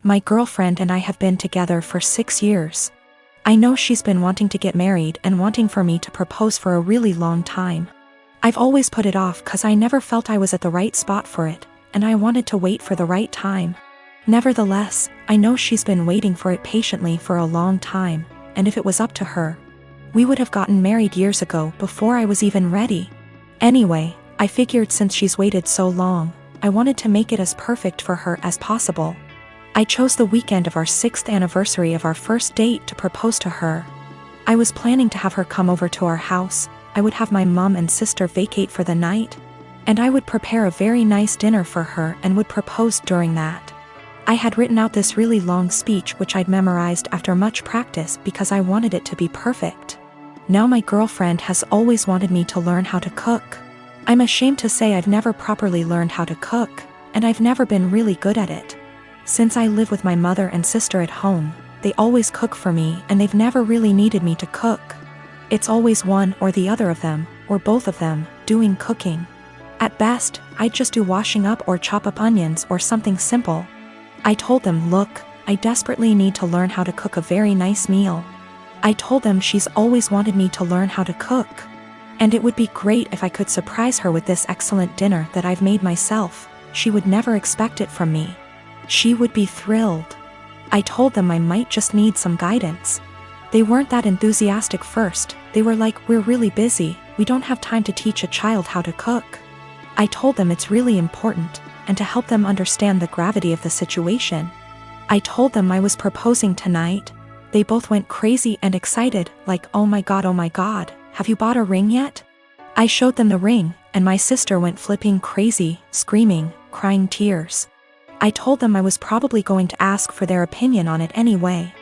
My girlfriend and I have been together for 6 years. I know she's been wanting to get married and wanting for me to propose for a really long time. I've always put it off cause I never felt I was at the right spot for it, and I wanted to wait for the right time. Nevertheless, I know she's been waiting for it patiently for a long time, and if it was up to her, we would have gotten married years ago before I was even ready. Anyway, I figured since she's waited so long, I wanted to make it as perfect for her as possible. I chose the weekend of our 6th anniversary of our first date to propose to her. I was planning to have her come over to our house, I would have my mom and sister vacate for the night, and I would prepare a very nice dinner for her and would propose during that. I had written out this really long speech which I'd memorized after much practice because I wanted it to be perfect. Now my girlfriend has always wanted me to learn how to cook. I'm ashamed to say I've never properly learned how to cook, and I've never been really good at it. Since I live with my mother and sister at home, they always cook for me and they've never really needed me to cook. It's always one or the other of them, or both of them, doing cooking. At best, I'd just do washing up or chop up onions or something simple. I told them, look, I desperately need to learn how to cook a very nice meal. I told them she's always wanted me to learn how to cook, and it would be great if I could surprise her with this excellent dinner that I've made myself. She would never expect it from me. She would be thrilled. I told them I might just need some guidance. They weren't that enthusiastic first, they were like, we're really busy, we don't have time to teach a child how to cook. I told them it's really important, and to help them understand the gravity of the situation. I told them I was proposing tonight. They both went crazy and excited, like, oh my god, have you bought a ring yet? I showed them the ring, and my sister went flipping crazy, screaming, crying tears. I told them I was probably going to ask for their opinion on it anyway.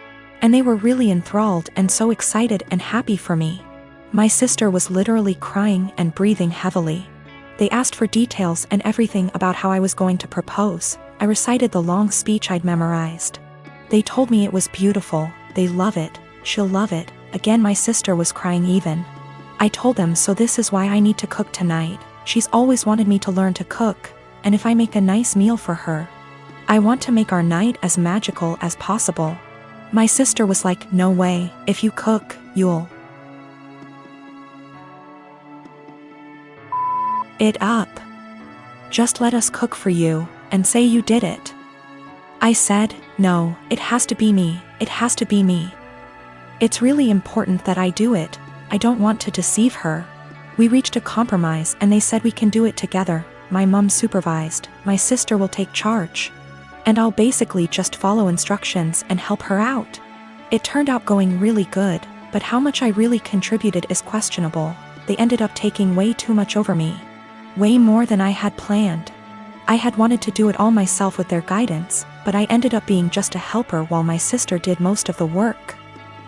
And they were really enthralled and so excited and happy for me. My sister was literally crying and breathing heavily. They asked for details and everything about how I was going to propose. I recited the long speech I'd memorized. They told me it was beautiful, they love it, she'll love it. Again my sister was crying even. I told them so this is why I need to cook tonight. She's always wanted me to learn to cook, and if I make a nice meal for her, I want to make our night as magical as possible. My sister was like, no way, if you cook, you'll it up. Just let us cook for you, and say you did it. I said, no, it has to be me, it has to be me. It's really important that I do it, I don't want to deceive her. We reached a compromise and they said we can do it together. My mom supervised, my sister will take charge. And I'll basically just follow instructions and help her out. It turned out going really good, but how much I really contributed is questionable. They ended up taking way too much over me. Way more than I had planned. I had wanted to do it all myself with their guidance, but I ended up being just a helper while my sister did most of the work.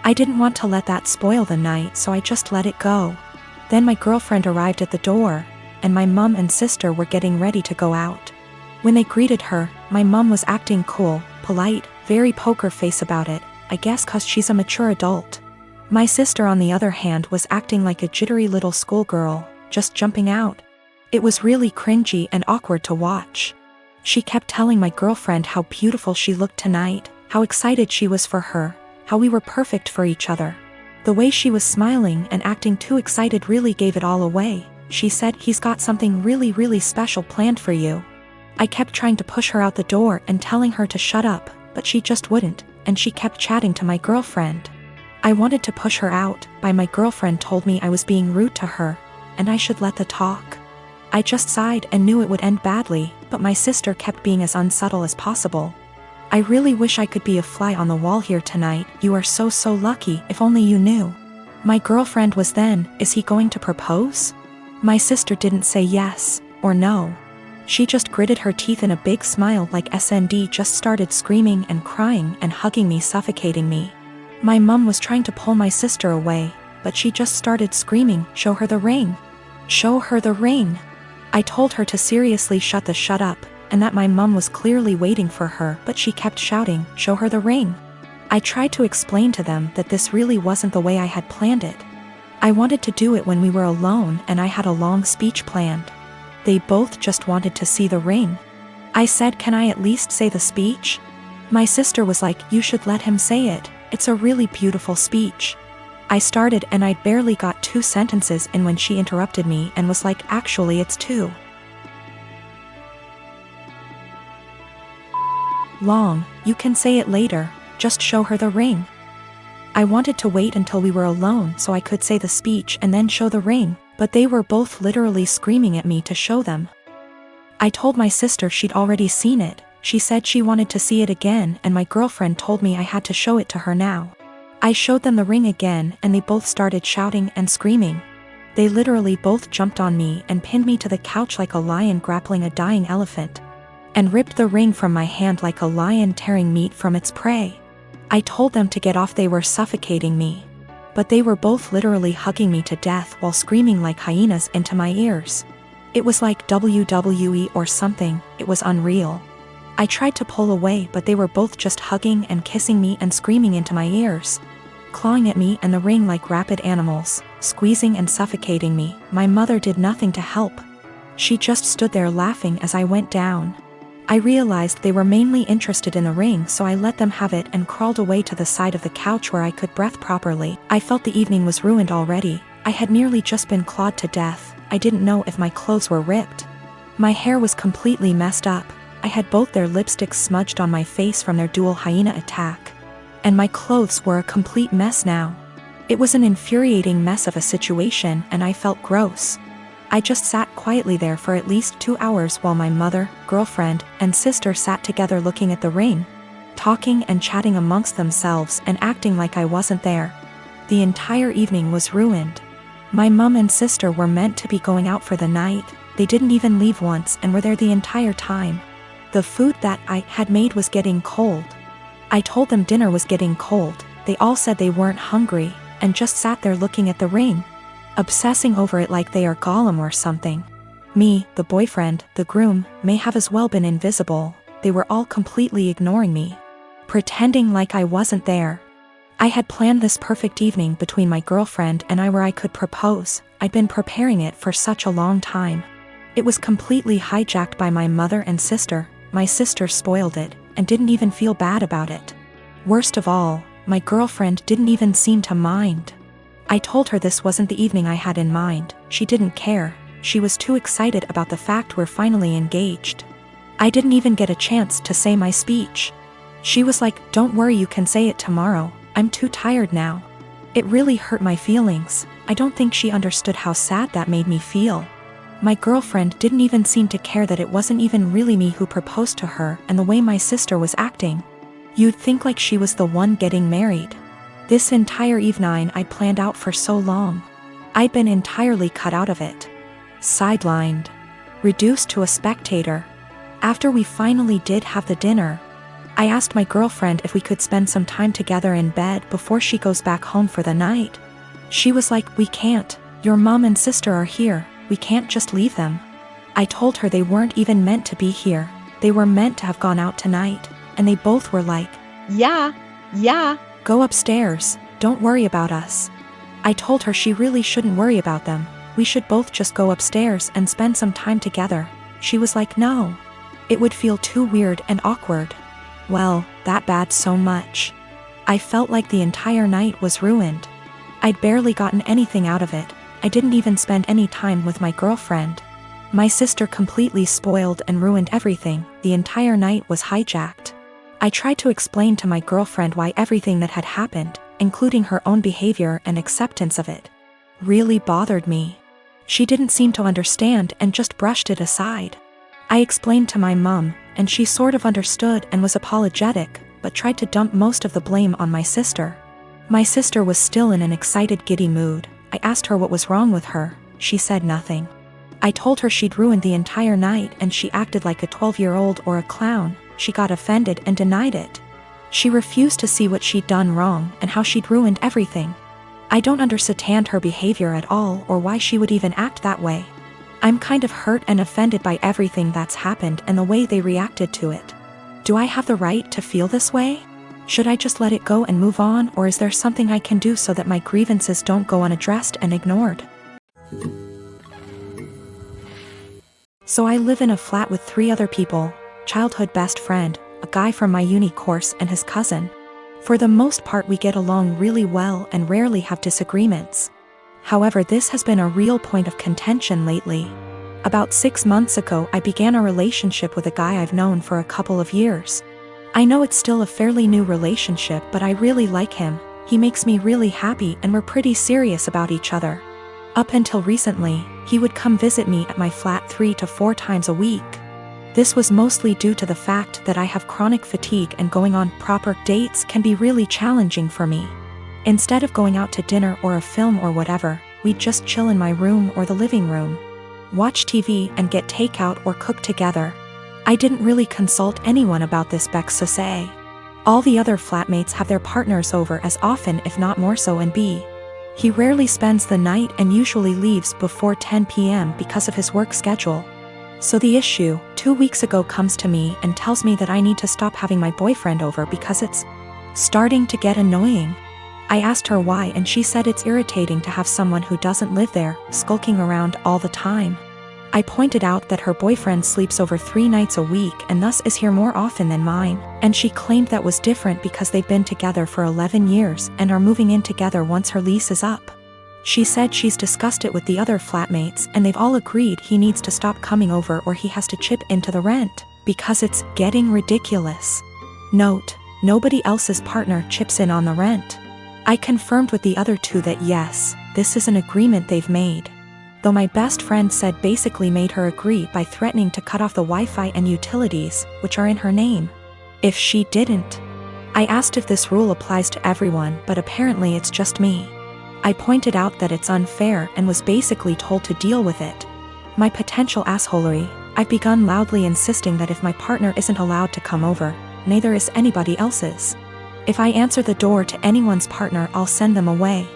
I didn't want to let that spoil the night, so I just let it go. Then my girlfriend arrived at the door, and my mom and sister were getting ready to go out. When they greeted her, my mom was acting cool, polite, very poker face about it, I guess cause she's a mature adult. My sister on the other hand was acting like a jittery little schoolgirl, just jumping out. It was really cringy and awkward to watch. She kept telling my girlfriend how beautiful she looked tonight, how excited she was for her, how we were perfect for each other. The way she was smiling and acting too excited really gave it all away. She said, he's got something really special planned for you. I kept trying to push her out the door and telling her to shut up, but she just wouldn't, and she kept chatting to my girlfriend. I wanted to push her out, but my girlfriend told me I was being rude to her, and I should let the talk. I just sighed and knew it would end badly, but my sister kept being as unsubtle as possible. I really wish I could be a fly on the wall here tonight, you are so lucky, if only you knew. My girlfriend was then, is he going to propose? My sister didn't say yes, or no. She just gritted her teeth in a big smile like SND just started screaming and crying and hugging me, suffocating me. My mom was trying to pull my sister away, but she just started screaming, show her the ring. Show her the ring. I told her to seriously shut up, and that my mom was clearly waiting for her, but she kept shouting, show her the ring. I tried to explain to them that this really wasn't the way I had planned it. I wanted to do it when we were alone and I had a long speech planned. They both just wanted to see the ring. I said, can I at least say the speech? My sister was like, "You should let him say it. It's a really beautiful speech." I started and I'd barely got 2 sentences in when she interrupted me and was like, "Actually, it's 2 long. You can say it later. Just show her the ring." I wanted to wait until we were alone so I could say the speech and then show the ring, but they were both literally screaming at me to show them. I told my sister she'd already seen it. She said she wanted to see it again, and my girlfriend told me I had to show it to her now. I showed them the ring again and they both started shouting and screaming. They literally both jumped on me and pinned me to the couch like a lion grappling a dying elephant, and ripped the ring from my hand like a lion tearing meat from its prey. I told them to get off, they were suffocating me. But they were both literally hugging me to death while screaming like hyenas into my ears. It was like WWE or something. It was unreal. I tried to pull away, but they were both just hugging and kissing me and screaming into my ears, clawing at me and the ring like rabid animals, squeezing and suffocating me. My mother did nothing to help. She just stood there laughing as I went down. I realized they were mainly interested in the ring, so I let them have it and crawled away to the side of the couch where I could breathe properly. I felt the evening was ruined already. I had nearly just been clawed to death. I didn't know if my clothes were ripped. My hair was completely messed up. I had both their lipsticks smudged on my face from their dual hyena attack. And my clothes were a complete mess now. It was an infuriating mess of a situation and I felt gross. I just sat quietly there for at least 2 hours while my mother, girlfriend, and sister sat together looking at the ring, talking and chatting amongst themselves and acting like I wasn't there. The entire evening was ruined. My mom and sister were meant to be going out for the night. They didn't even leave once and were there the entire time. The food that I had made was getting cold. I told them dinner was getting cold. They all said they weren't hungry and just sat there looking at the ring, obsessing over it like they are Gollum or something. Me, the boyfriend, the groom, may have as well been invisible. They were all completely ignoring me, pretending like I wasn't there. I had planned this perfect evening between my girlfriend and I where I could propose. I'd been preparing it for such a long time. It was completely hijacked by my mother and sister. My sister spoiled it and didn't even feel bad about it. Worst of all, my girlfriend didn't even seem to mind. I told her this wasn't the evening I had in mind. She didn't care. She was too excited about the fact we're finally engaged. I didn't even get a chance to say my speech. She was like, "Don't worry, you can say it tomorrow. I'm too tired now." It really hurt my feelings. I don't think she understood how sad that made me feel. My girlfriend didn't even seem to care that it wasn't even really me who proposed to her, and the way my sister was acting, you'd think like she was the one getting married. This entire evening I'd planned out for so long. I'd been entirely cut out of it. Sidelined. Reduced to a spectator. After we finally did have the dinner, I asked my girlfriend if we could spend some time together in bed before she goes back home for the night. She was like, "We can't. Your mom and sister are here. We can't just leave them." I told her they weren't even meant to be here. They were meant to have gone out tonight, and they both were like, "Yeah, go upstairs. Don't worry about us." I told her she really shouldn't worry about them. We should both just go upstairs and spend some time together. She was like, "No. It would feel too weird and awkward." Well, that bad so much. I felt like the entire night was ruined. I'd barely gotten anything out of it. I didn't even spend any time with my girlfriend. My sister completely spoiled and ruined everything. The entire night was hijacked. I tried to explain to my girlfriend why everything that had happened, including her own behavior and acceptance of it, really bothered me. She didn't seem to understand and just brushed it aside. I explained to my mom, and she sort of understood and was apologetic, but tried to dump most of the blame on my sister. My sister was still in an excited, giddy mood. I asked her what was wrong with her. She said nothing. I told her she'd ruined the entire night and she acted like a 12-year-old or a clown. She got offended and denied it. She refused to see what she'd done wrong and how she'd ruined everything. I don't understand her behavior at all or why she would even act that way. I'm kind of hurt and offended by everything that's happened and the way they reacted to it. Do I have the right to feel this way? Should I just let it go and move on, or is there something I can do so that my grievances don't go unaddressed and ignored? So I live in a flat with 3 other people: childhood best friend, a guy from my uni course, and his cousin. For the most part we get along really well and rarely have disagreements. However, this has been a real point of contention lately. About 6 months ago I began a relationship with a guy I've known for a couple of years. I know it's still a fairly new relationship, but I really like him. He makes me really happy and we're pretty serious about each other. Up until recently, he would come visit me at my flat 3 to 4 times a week. This was mostly due to the fact that I have chronic fatigue and going on proper dates can be really challenging for me. Instead of going out to dinner or a film or whatever, we'd just chill in my room or the living room, watch TV and get takeout or cook together. I didn't really consult anyone about this, Bex to say. All the other flatmates have their partners over as often if not more so, and B, he rarely spends the night and usually leaves before 10 p.m. because of his work schedule. So the issue, 2 weeks ago, comes to me and tells me that I need to stop having my boyfriend over because it's starting to get annoying. I asked her why and she said it's irritating to have someone who doesn't live there skulking around all the time. I pointed out that her boyfriend sleeps over 3 nights a week and thus is here more often than mine, and she claimed that was different because they've been together for 11 years and are moving in together once her lease is up. She said she's discussed it with the other flatmates and they've all agreed he needs to stop coming over or he has to chip into the rent, because it's getting ridiculous. Note, nobody else's partner chips in on the rent. I confirmed with the other two that yes, this is an agreement they've made. Though my best friend said basically made her agree by threatening to cut off the Wi-Fi and utilities, which are in her name, if she didn't. I asked if this rule applies to everyone, but apparently it's just me. I pointed out that it's unfair and was basically told to deal with it. My potential assholery, I've begun loudly insisting that if my partner isn't allowed to come over, neither is anybody else's. If I answer the door to anyone's partner, I'll send them away.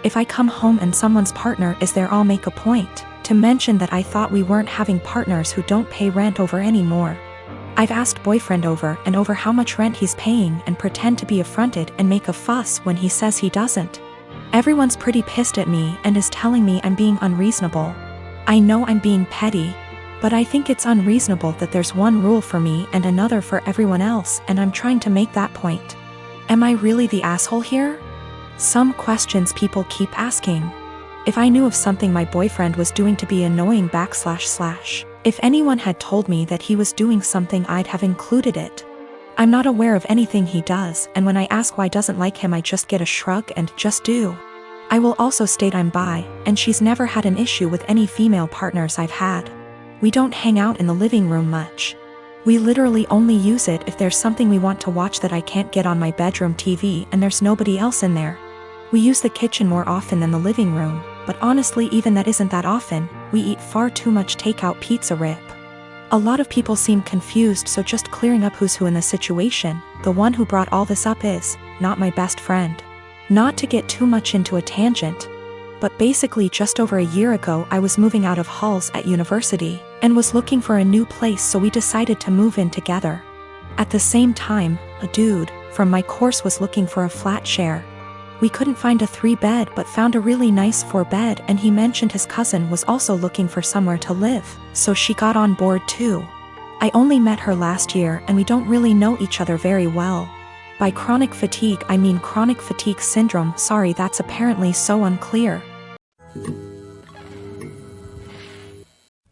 If I come home and someone's partner is there, I'll make a point to mention that I thought we weren't having partners who don't pay rent over anymore. I've asked boyfriend over and over how much rent he's paying and pretend to be affronted and make a fuss when he says he doesn't. Everyone's pretty pissed at me and is telling me I'm being unreasonable. I know I'm being petty, but I think it's unreasonable that there's one rule for me and another for everyone else, and I'm trying to make that point. Am I really the asshole here? Some questions people keep asking. If I knew of something my boyfriend was doing to be annoying / if anyone had told me that he was doing something, I'd have included it. I'm not aware of anything he does, and when I ask why I doesn't like him, I just get a shrug and just do. I will also state I'm bi, and she's never had an issue with any female partners I've had. We don't hang out in the living room much. We literally only use it if there's something we want to watch that I can't get on my bedroom TV and there's nobody else in there. We use the kitchen more often than the living room, but honestly even that isn't that often. We eat far too much takeout pizza rip. A lot of people seem confused, so just clearing up who's who in the situation. The one who brought all this up is not my best friend. Not to get too much into a tangent, but basically just over a year ago I was moving out of halls at university and was looking for a new place, so we decided to move in together. At the same time, a dude from my course was looking for a flat share. We couldn't find a 3-bed but found a really nice 4-bed, and he mentioned his cousin was also looking for somewhere to live, so she got on board too. I only met her last year and we don't really know each other very well. By chronic fatigue I mean chronic fatigue syndrome. Sorry, that's apparently so unclear.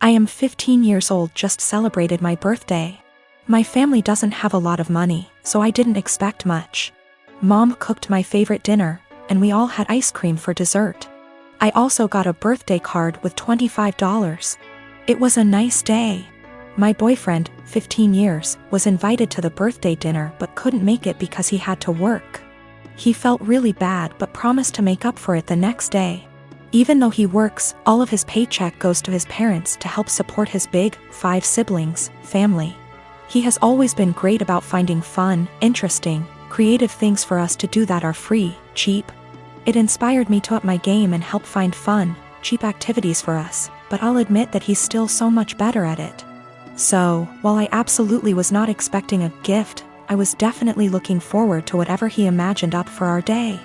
I am 15 years old, just celebrated my birthday. My family doesn't have a lot of money, so I didn't expect much. Mom cooked my favorite dinner, and we all had ice cream for dessert. I also got a birthday card with $25. It was a nice day. My boyfriend, 15 years, was invited to the birthday dinner but couldn't make it because he had to work. He felt really bad but promised to make up for it the next day. Even though he works, all of his paycheck goes to his parents to help support his big, 5 siblings, family. He has always been great about finding fun, interesting, creative things for us to do that are free, cheap. It inspired me to up my game and help find fun, cheap activities for us, but I'll admit that he's still so much better at it. So, while I absolutely was not expecting a gift, I was definitely looking forward to whatever he imagined up for our day.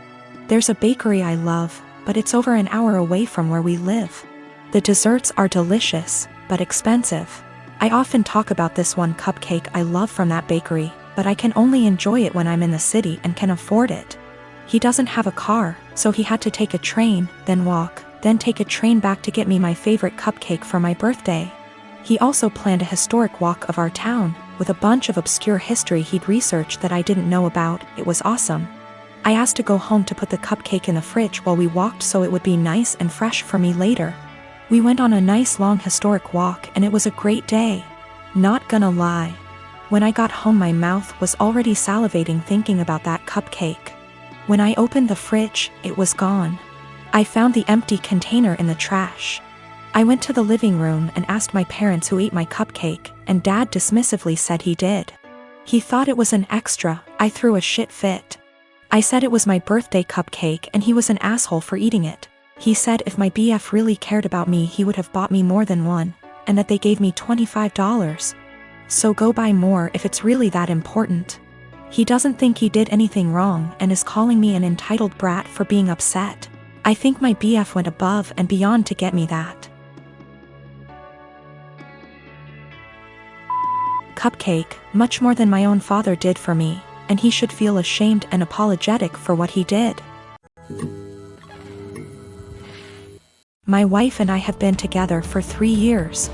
There's a bakery I love, but it's over an hour away from where we live. The desserts are delicious, but expensive. I often talk about this one cupcake I love from that bakery, but I can only enjoy it when I'm in the city and can afford it. He doesn't have a car, so he had to take a train, then walk, then take a train back to get me my favorite cupcake for my birthday. He also planned a historic walk of our town, with a bunch of obscure history he'd researched that I didn't know about. It was awesome. I asked to go home to put the cupcake in the fridge while we walked so it would be nice and fresh for me later. We went on a nice long historic walk and it was a great day. Not gonna lie. When I got home my mouth was already salivating thinking about that cupcake. When I opened the fridge, it was gone. I found the empty container in the trash. I went to the living room and asked my parents who ate my cupcake, and Dad dismissively said he did. He thought it was an extra. I threw a shit fit. I said it was my birthday cupcake and he was an asshole for eating it. He said if my BF really cared about me he would have bought me more than one, and that they gave me $25. So go buy more if it's really that important. He doesn't think he did anything wrong and is calling me an entitled brat for being upset. I think my BF went above and beyond to get me that cupcake, much more than my own father did for me, and he should feel ashamed and apologetic for what he did. My wife and I have been together for 3 years.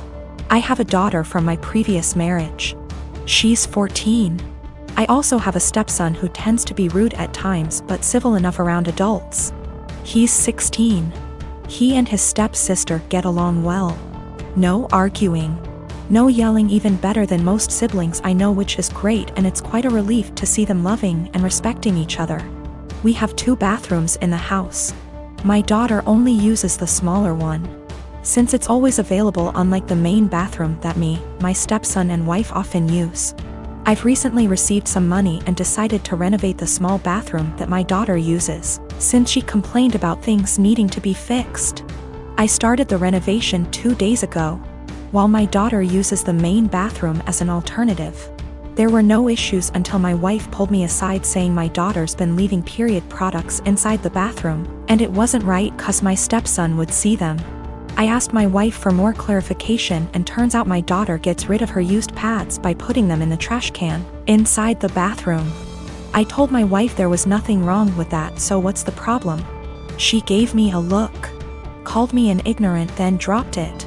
I have a daughter from my previous marriage. She's 14. I also have a stepson who tends to be rude at times but civil enough around adults. He's 16. He and his stepsister get along well. No arguing. No yelling, even better than most siblings I know, which is great, and it's quite a relief to see them loving and respecting each other. We have 2 bathrooms in the house. My daughter only uses the smaller one, since it's always available, unlike the main bathroom that my stepson and wife often use. I've recently received some money and decided to renovate the small bathroom that my daughter uses, since she complained about things needing to be fixed. I started the renovation 2 days ago, while my daughter uses the main bathroom as an alternative. There were no issues until my wife pulled me aside saying my daughter's been leaving period products inside the bathroom, and it wasn't right 'cause my stepson would see them. I asked my wife for more clarification, and turns out my daughter gets rid of her used pads by putting them in the trash can inside the bathroom. I told my wife there was nothing wrong with that, so what's the problem? She gave me a look, called me an ignorant, then dropped it.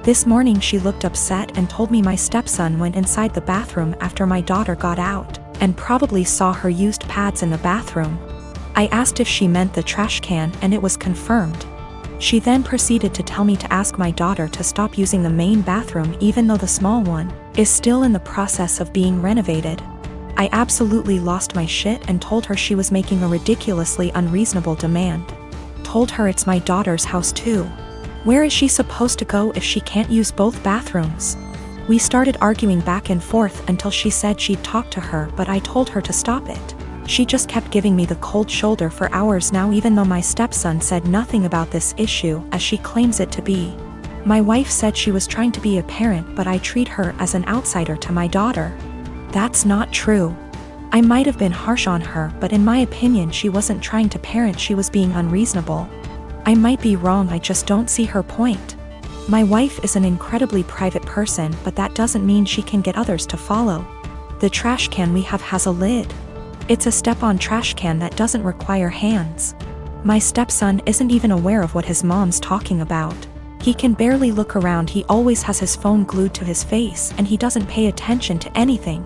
This morning she looked upset and told me my stepson went inside the bathroom after my daughter got out, and probably saw her used pads in the bathroom. I asked if she meant the trash can and it was confirmed. She then proceeded to tell me to ask my daughter to stop using the main bathroom even though the small one is still in the process of being renovated. I absolutely lost my shit and told her she was making a ridiculously unreasonable demand. Told her it's my daughter's house too. Where is she supposed to go if she can't use both bathrooms? We started arguing back and forth until she said she'd talk to her, but I told her to stop it. She just kept giving me the cold shoulder for hours now, even though my stepson said nothing about this issue as she claims it to be. My wife said she was trying to be a parent, but I treat her as an outsider to my daughter. That's not true. I might have been harsh on her, but in my opinion she wasn't trying to parent, she was being unreasonable. I might be wrong, I just don't see her point. My wife is an incredibly private person, but that doesn't mean she can get others to follow. The trash can we have has a lid. It's a step-on trash can that doesn't require hands. My stepson isn't even aware of what his mom's talking about. He can barely look around, he always has his phone glued to his face and he doesn't pay attention to anything.